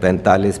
45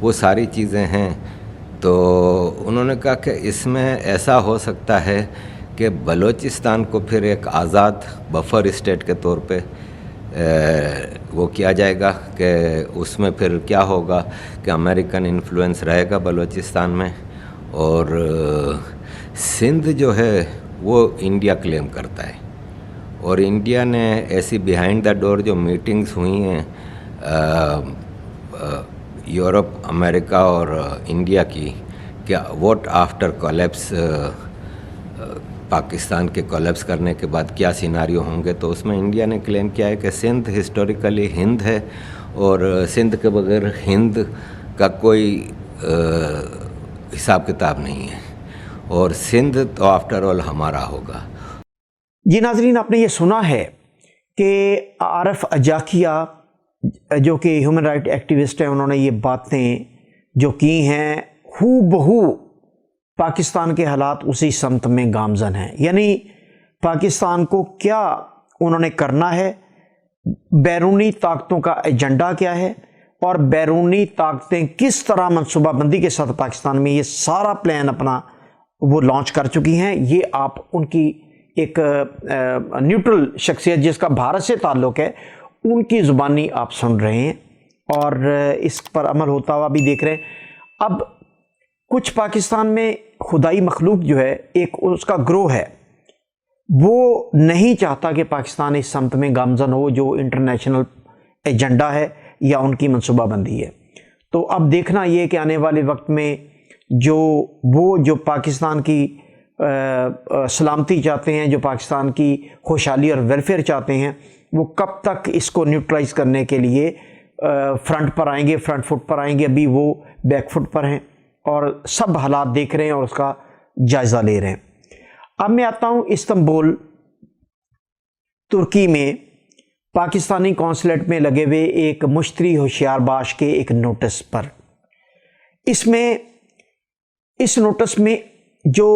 وہ ساری چیزیں ہیں. تو انہوں نے کہا کہ اس میں ایسا ہو سکتا ہے کہ بلوچستان کو پھر ایک آزاد بفر اسٹیٹ کے طور پہ وہ کیا جائے گا کہ اس میں پھر کیا ہوگا کہ امریکن انفلوئنس رہے گا بلوچستان میں, اور سندھ جو ہے وہ انڈیا کلیم کرتا ہے. اور انڈیا نے ایسی بیہائنڈ دا ڈور جو میٹنگز ہوئی ہیں یورپ, امریکہ اور انڈیا کی, کہ واٹ آفٹر کولیپس, پاکستان کے کولیپس کرنے کے بعد کیا سیناریو ہوں گے, تو اس میں انڈیا نے کلیم کیا ہے کہ سندھ ہسٹوریکلی ہند ہے اور سندھ کے بغیر ہند کا کوئی حساب کتاب نہیں ہے, اور سندھ تو آفٹر آل ہمارا ہوگا. جی ناظرین, آپ نے یہ سنا ہے کہ عارف اجاکیہ جو کہ ہیومن رائٹ ایکٹیوسٹ ہیں, انہوں نے یہ باتیں جو کی ہیں ہو بہو پاکستان کے حالات اسی سمت میں گامزن ہیں. یعنی پاکستان کو کیا انہوں نے کرنا ہے, بیرونی طاقتوں کا ایجنڈا کیا ہے, اور بیرونی طاقتیں کس طرح منصوبہ بندی کے ساتھ پاکستان میں یہ سارا پلان اپنا وہ لانچ کر چکی ہیں. یہ آپ ان کی ایک نیوٹرل شخصیت جس کا بھارت سے تعلق ہے ان کی زبانی آپ سن رہے ہیں اور اس پر عمل ہوتا ہوا بھی دیکھ رہے ہیں. اب کچھ پاکستان میں خدائی مخلوق جو ہے, ایک اس کا گروہ ہے, وہ نہیں چاہتا کہ پاکستان اس سمت میں گامزن ہو جو انٹرنیشنل ایجنڈا ہے یا ان کی منصوبہ بندی ہے. تو اب دیکھنا یہ کہ آنے والے وقت میں جو پاکستان کی سلامتی چاہتے ہیں, جو پاکستان کی خوشحالی اور ویلفیئر چاہتے ہیں, وہ کب تک اس کو نیوٹرلائز کرنے کے لیے فرنٹ پر آئیں گے, فرنٹ فٹ پر آئیں گے. ابھی وہ بیک فٹ پر ہیں اور سب حالات دیکھ رہے ہیں اور اس کا جائزہ لے رہے ہیں. اب میں آتا ہوں استنبول ترکی میں پاکستانی قونصلیٹ میں لگے ہوئے ایک مشتری ہوشیار باش کے ایک نوٹس پر. اس نوٹس میں جو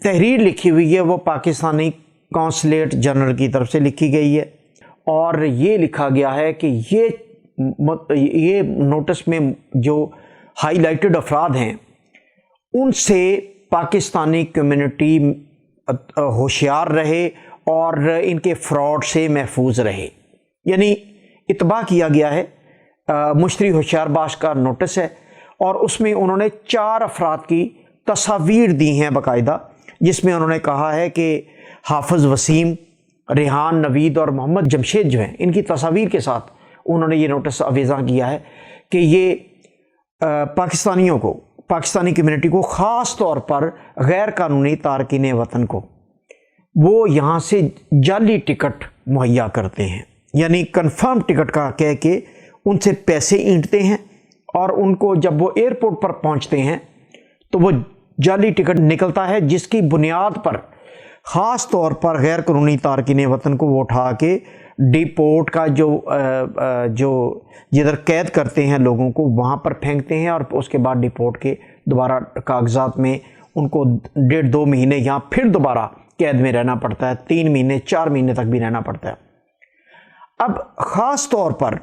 تحریر لکھی ہوئی ہے وہ پاکستانی قونصلیٹ جنرل کی طرف سے لکھی گئی ہے, اور یہ لکھا گیا ہے کہ یہ نوٹس میں جو ہائی لائٹڈ افراد ہیں ان سے پاکستانی کمیونٹی ہوشیار رہے اور ان کے فراڈ سے محفوظ رہے. یعنی اتباع کیا گیا ہے, مشتری ہوشیار باش کا نوٹس ہے اور اس میں انہوں نے 4 افراد کی تصاویر دی ہیں باقاعدہ, جس میں انہوں نے کہا ہے کہ حافظ وسیم, ریحان نوید اور محمد جمشید جو ہیں, ان کی تصاویر کے ساتھ انہوں نے یہ نوٹس آویزاں کیا ہے کہ یہ پاکستانیوں کو, پاکستانی کمیونٹی کو, خاص طور پر غیر قانونی تارکین وطن کو وہ یہاں سے جعلی ٹکٹ مہیا کرتے ہیں. یعنی کنفرم ٹکٹ کا کہہ کے ان سے پیسے اینٹتے ہیں اور ان کو جب وہ ایئرپورٹ پر پہنچتے ہیں تو وہ جعلی ٹکٹ نکلتا ہے, جس کی بنیاد پر خاص طور پر غیر قانونی تارکین وطن کو وہ اٹھا کے ڈیپورٹ کا جو جدھر قید کرتے ہیں لوگوں کو وہاں پر پھینکتے ہیں, اور اس کے بعد ڈیپورٹ کے دوبارہ کاغذات میں ان کو 1.5-2 مہینے یہاں پھر دوبارہ قید میں رہنا پڑتا ہے, 3 مہینے 4 مہینے تک بھی رہنا پڑتا ہے. اب خاص طور پر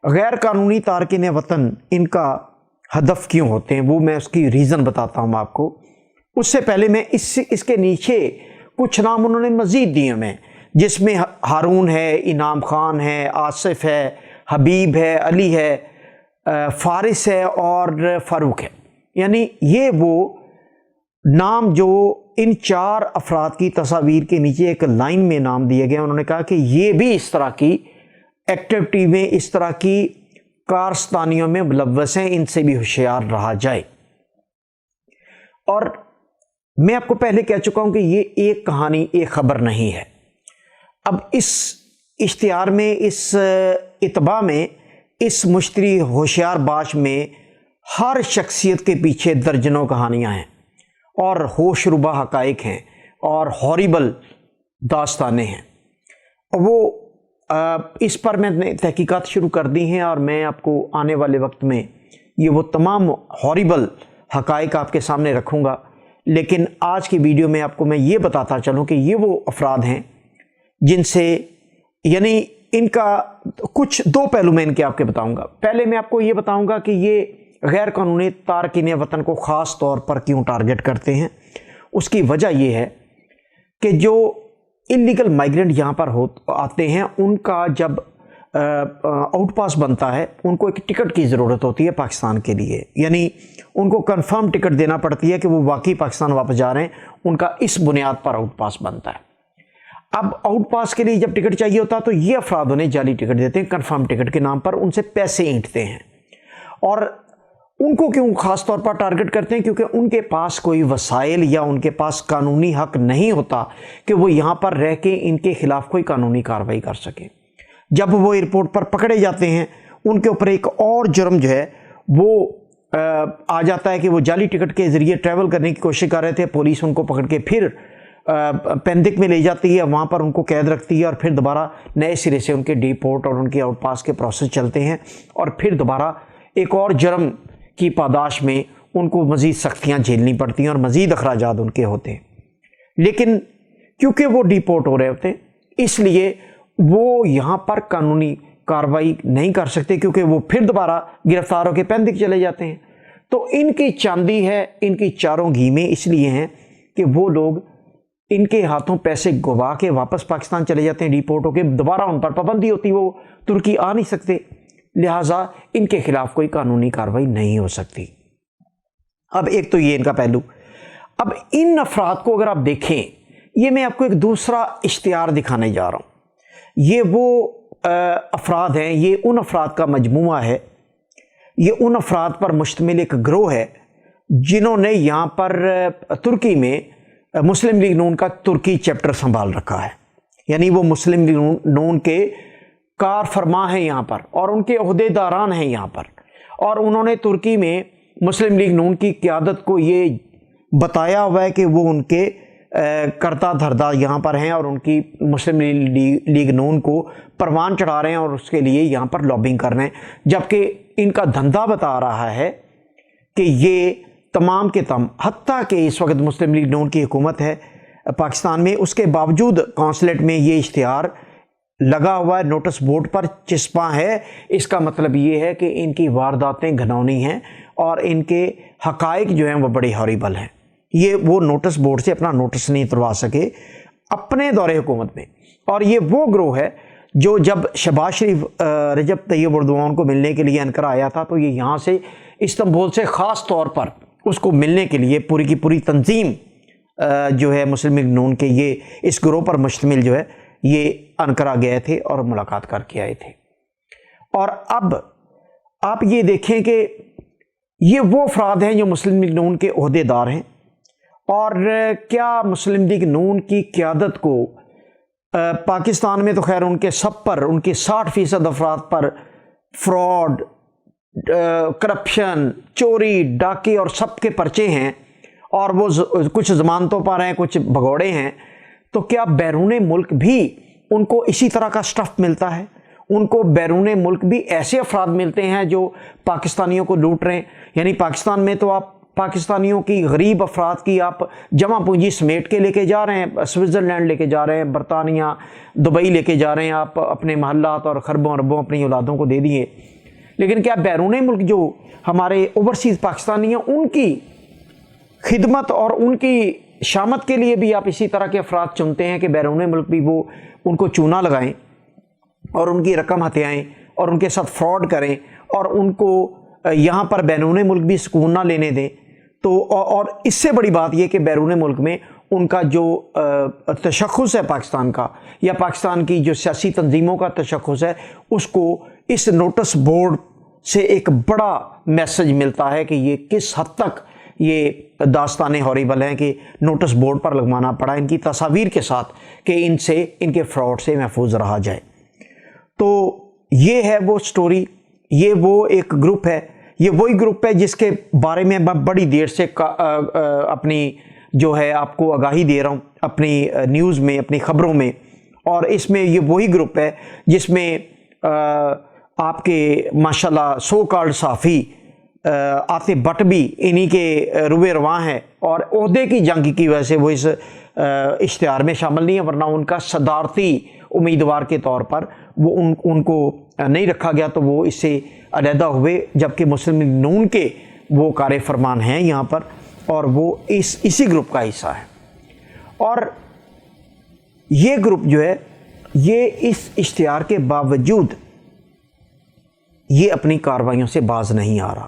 غیر قانونی تارکین وطن ان کا ہدف کیوں ہوتے ہیں وہ میں اس کی ریزن بتاتا ہوں آپ کو. اس سے پہلے میں اس کے نیچے کچھ نام انہوں نے مزید دیے میں, جس میں ہارون ہے, انعام خان ہے, آصف ہے, حبیب ہے, علی ہے, فارس ہے اور فاروق ہے. یعنی یہ وہ نام جو ان 4 افراد کی تصاویر کے نیچے ایک لائن میں نام دیے گئے. انہوں نے کہا کہ یہ بھی اس طرح کی ایکٹیویٹی میں, اس طرح کی کارستانیوں میں ملوث ہیں, ان سے بھی ہوشیار رہا جائے. اور میں آپ کو پہلے کہہ چکا ہوں کہ یہ ایک کہانی, ایک خبر نہیں ہے. اب اس اشتہار میں, اس اتباع میں, اس مشتری ہوشیار باش میں ہر شخصیت کے پیچھے درجنوں کہانیاں ہیں اور ہوش ربا حقائق ہیں اور ہاریبل داستانیں ہیں. وہ اس پر میں نے تحقیقات شروع کر دی ہیں اور میں آپ کو آنے والے وقت میں یہ وہ تمام ہاریبل حقائق آپ کے سامنے رکھوں گا. لیکن آج کی ویڈیو میں آپ کو میں یہ بتاتا چلوں کہ یہ وہ افراد ہیں جن سے, یعنی ان کا کچھ دو پہلو میں ان کے آپ کے بتاؤں گا۔ پہلے میں آپ کو یہ بتاؤں گا کہ یہ غیر قانونی تارکین وطن کو خاص طور پر کیوں ٹارگٹ کرتے ہیں۔ اس کی وجہ یہ ہے کہ جو انلیگل مائیگرنٹ یہاں پر آتے ہیں، ان کا جب آؤٹ پاس بنتا ہے، ان کو ایک ٹکٹ کی ضرورت ہوتی ہے پاکستان کے لیے، یعنی ان کو کنفرم ٹکٹ دینا پڑتی ہے کہ وہ واقعی پاکستان واپس جا رہے ہیں، ان کا اس بنیاد پر آؤٹ پاس بنتا ہے۔ اب آؤٹ پاس کے لیے جب ٹکٹ چاہیے ہوتا ہے تو یہ افراد انہیں جعلی ٹکٹ دیتے ہیں، کنفرم ٹکٹ کے نام پر ان سے پیسے اینٹتے ہیں، اور ان کو کیوں خاص طور پر ٹارگٹ کرتے ہیں؟ کیونکہ ان کے پاس کوئی وسائل یا ان کے پاس قانونی حق نہیں ہوتا کہ وہ یہاں پر رہ کے ان کے خلاف کوئی قانونی کارروائی کر سکیں۔ جب وہ ایئرپورٹ پر پکڑے جاتے ہیں، ان کے اوپر ایک اور جرم جو ہے وہ آ جاتا ہے کہ وہ جعلی ٹکٹ کے ذریعے ٹریول کرنے کی کوشش کر رہے تھے، پولیس ان کو پکڑ کے پھر پندک میں لے جاتی ہے، وہاں پر ان کو قید رکھتی ہے، اور پھر دوبارہ نئے سرے سے ان کے ڈیپورٹ اور ان کے آؤٹ پاس کے پروسیس چلتے ہیں، اور پھر دوبارہ ایک اور جرم کی پاداش میں ان کو مزید سختیاں جھیلنی پڑتی ہیں اور مزید اخراجات ان کے ہوتے ہیں۔ لیکن کیونکہ وہ ڈیپورٹ ہو رہے ہوتے ہیں، اس لیے وہ یہاں پر قانونی کارروائی نہیں کر سکتے، کیونکہ وہ پھر دوبارہ گرفتار ہو کے پندک چلے جاتے ہیں۔ تو ان کی چاندی ہے، ان کی چاروں گھیمیں اس لیے ہیں کہ وہ لوگ ان کے ہاتھوں پیسے گوا کے واپس پاکستان چلے جاتے ہیں ڈیپورٹ ہو کے، دوبارہ ان پر پابندی ہوتی، وہ ترکی آ نہیں سکتے، لہٰذا ان کے خلاف کوئی قانونی کارروائی نہیں ہو سکتی۔ اب ایک تو یہ ان کا پہلو۔ اب ان افراد کو اگر آپ دیکھیں، یہ میں آپ کو ایک دوسرا اشتہار دکھانے جا رہا ہوں۔ یہ وہ افراد ہیں، یہ ان افراد کا مجموعہ ہے، یہ ان افراد پر مشتمل ایک گروہ ہے جنہوں نے یہاں پر ترکی میں مسلم لیگ نون کا ترکی چیپٹر سنبھال رکھا ہے، یعنی وہ مسلم لیگ نون کے کار فرما ہیں یہاں پر، اور ان کے عہدے داران ہیں یہاں پر، اور انہوں نے ترکی میں مسلم لیگ نون کی قیادت کو یہ بتایا ہوا ہے کہ وہ ان کے کرتا دھردا یہاں پر ہیں، اور ان کی مسلم لیگ نون کو پروان چڑھا رہے ہیں، اور اس کے لیے یہاں پر لابنگ کر رہے ہیں، جبکہ ان کا دھندا بتا رہا ہے کہ یہ تمام کے تمام، حتیٰ کہ اس وقت مسلم لیگ نون کی حکومت ہے پاکستان میں، اس کے باوجود قونصلیٹ میں یہ اشتہار لگا ہوا ہے، نوٹس بورڈ پر چسپاں ہے۔ اس کا مطلب یہ ہے کہ ان کی وارداتیں گھناؤنی ہیں، اور ان کے حقائق جو ہیں وہ بڑے ہاریبل ہیں۔ یہ وہ نوٹس بورڈ سے اپنا نوٹس نہیں اتروا سکے اپنے دور حکومت میں، اور یہ وہ گروہ ہے جو جب شہباز شریف رجب طیب اردوان کو ملنے کے لیے انقرہ آیا تھا، تو یہ یہاں سے استنبول سے خاص طور پر اس کو ملنے کے لیے پوری کی پوری تنظیم جو ہے مسلم لیگ نون کے، یہ اس گروہ پر مشتمل جو ہے، یہ انقرہ گئے تھے اور ملاقات کر کے آئے تھے۔ اور اب آپ یہ دیکھیں کہ یہ وہ افراد ہیں جو مسلم لیگ نون کے عہدے دار ہیں، اور کیا مسلم لیگ نون کی قیادت کو پاکستان میں تو خیر ان کے سب پر، ان کے 60% افراد پر فراڈ، کرپشن، چوری، ڈاکے اور سب کے پرچے ہیں، اور وہ کچھ ضمانتوں پر ہیں، کچھ بھگوڑے ہیں، تو کیا بیرون ملک بھی ان کو اسی طرح کا سٹف ملتا ہے؟ ان کو بیرون ملک بھی ایسے افراد ملتے ہیں جو پاکستانیوں کو لوٹ رہے ہیں؟ یعنی پاکستان میں تو آپ پاکستانیوں کی، غریب افراد کی آپ جمع پونجی سمیٹ کے لے کے جا رہے ہیں، سوئٹزرلینڈ لے کے جا رہے ہیں، برطانیہ، دبئی لے کے جا رہے ہیں، آپ اپنے محلات اور خربوں اربوں اپنی اولادوں کو دے دیے، لیکن کیا بیرون ملک جو ہمارے اوورسیز پاکستانی ہیں ان کی خدمت اور ان کی شامت کے لیے بھی آپ اسی طرح کے افراد چنتے ہیں کہ بیرون ملک بھی وہ ان کو چونا لگائیں اور ان کی رقم ہتھیائیں اور ان کے ساتھ فراڈ کریں اور ان کو یہاں پر بیرون ملک بھی سکون نہ لینے دیں؟ تو اور اس سے بڑی بات یہ کہ بیرون ملک میں ان کا جو تشخص ہے پاکستان کا، یا پاکستان کی جو سیاسی تنظیموں کا تشخص ہے، اس کو اس نوٹس بورڈ سے ایک بڑا میسج ملتا ہے کہ یہ کس حد تک یہ داستانیں ہاریبل ہیں کہ نوٹس بورڈ پر لگوانا پڑا ان کی تصاویر کے ساتھ کہ ان سے، ان کے فراڈ سے محفوظ رہا جائے۔ تو یہ ہے وہ سٹوری، یہ وہ ایک گروپ ہے، یہ وہی گروپ ہے جس کے بارے میں میں بڑی دیر سے اپنی جو ہے آپ کو آگاہی دے رہا ہوں اپنی نیوز میں، اپنی خبروں میں، اور اس میں یہ وہی گروپ ہے جس میں آپ کے ماشاءاللہ سو کالڈ صحافی آصف بٹ بھی انہی کے روئے رواں ہیں، اور عہدے کی جنگ کی وجہ سے وہ اس اشتہار میں شامل نہیں ہیں، ورنہ ان کا صدارتی امیدوار کے طور پر وہ ان کو نہیں رکھا گیا تو وہ اس سے علیحدہ ہوئے، جبکہ مسلم لیگ نون کے وہ کار فرمان ہیں یہاں پر، اور وہ اسی گروپ کا حصہ ہے۔ اور یہ گروپ جو ہے یہ اس اشتہار کے باوجود یہ اپنی کارروائیوں سے باز نہیں آ رہا،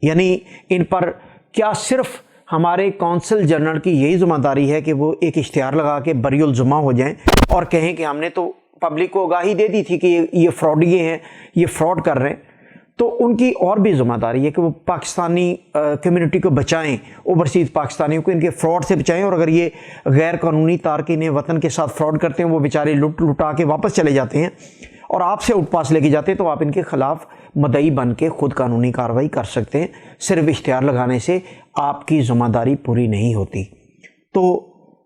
یعنی ان پر کیا صرف ہمارے کونسل جنرل کی یہی ذمہ داری ہے کہ وہ ایک اشتہار لگا کے بری الزمہ ہو جائیں اور کہیں کہ ہم نے تو پبلک کو آگاہی دے دی تھی کہ یہ فراڈیے ہیں، یہ فراڈ کر رہے ہیں؟ تو ان کی اور بھی ذمہ داری ہے کہ وہ پاکستانی کمیونٹی کو بچائیں، اوورسیز پاکستانیوں کو ان کے فراڈ سے بچائیں، اور اگر یہ غیر قانونی تارکین وطن کے ساتھ فراڈ کرتے ہیں، وہ بیچارے لٹا کے واپس چلے جاتے ہیں اور آپ سے اٹھ پاس لے کے جاتے ہیں، تو آپ ان کے خلاف مدعی بن کے خود قانونی کارروائی کر سکتے ہیں۔ صرف اشتہار لگانے سے آپ کی ذمہ داری پوری نہیں ہوتی۔ تو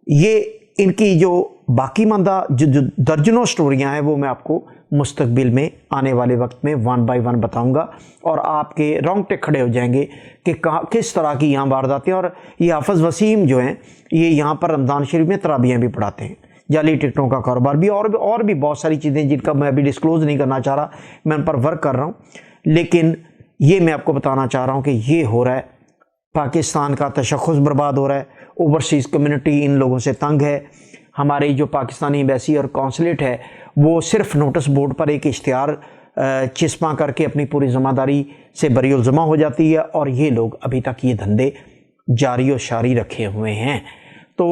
یہ ان کی جو باقی ماندہ جو درجنوں سٹوریاں ہیں وہ میں آپ کو مستقبل میں آنے والے وقت میں 1 بائی 1 بتاؤں گا، اور آپ کے رونگٹے کھڑے ہو جائیں گے کہ کس طرح کی یہاں وارداتیں۔ اور یہ حافظ وسیم جو ہیں یہ یہاں پر رمضان شریف میں تراویحیں بھی پڑھاتے ہیں، جعلی ٹکٹوں کا کاروبار بھی، اور بھی بہت ساری چیزیں جن کا میں ابھی ڈسکلوز نہیں کرنا چاہ رہا، میں ان پر ورک کر رہا ہوں، لیکن یہ میں آپ کو بتانا چاہ رہا ہوں کہ یہ ہو رہا ہے۔ پاکستان کا تشخص برباد ہو رہا ہے، اوورسیز کمیونٹی ان لوگوں سے تنگ ہے۔ ہماری جو پاکستانی ایمبیسی اور قونصلیٹ ہے وہ صرف نوٹس بورڈ پر ایک اشتہار چسپاں کر کے اپنی پوری ذمہ داری سے بری الزمہ ہو جاتی ہے، اور یہ لوگ ابھی تک یہ دھندے جاری و شاری رکھے ہوئے ہیں۔ تو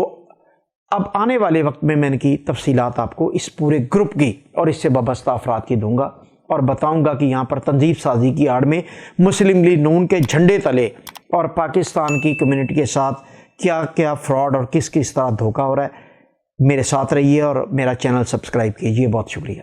اب آنے والے وقت میں ان کی تفصیلات آپ کو اس پورے گروپ کی اور اس سے وابستہ افراد کی دوں گا، اور بتاؤں گا کہ یہاں پر تنظیم سازی کی آڑ میں مسلم لیگ نون کے جھنڈے تلے اور پاکستان کی کمیونٹی کے ساتھ کیا کیا فراڈ اور کس طرح دھوکہ ہو رہا ہے۔ میرے ساتھ رہیے اور میرا چینل سبسکرائب کیجیے۔ بہت شکریہ۔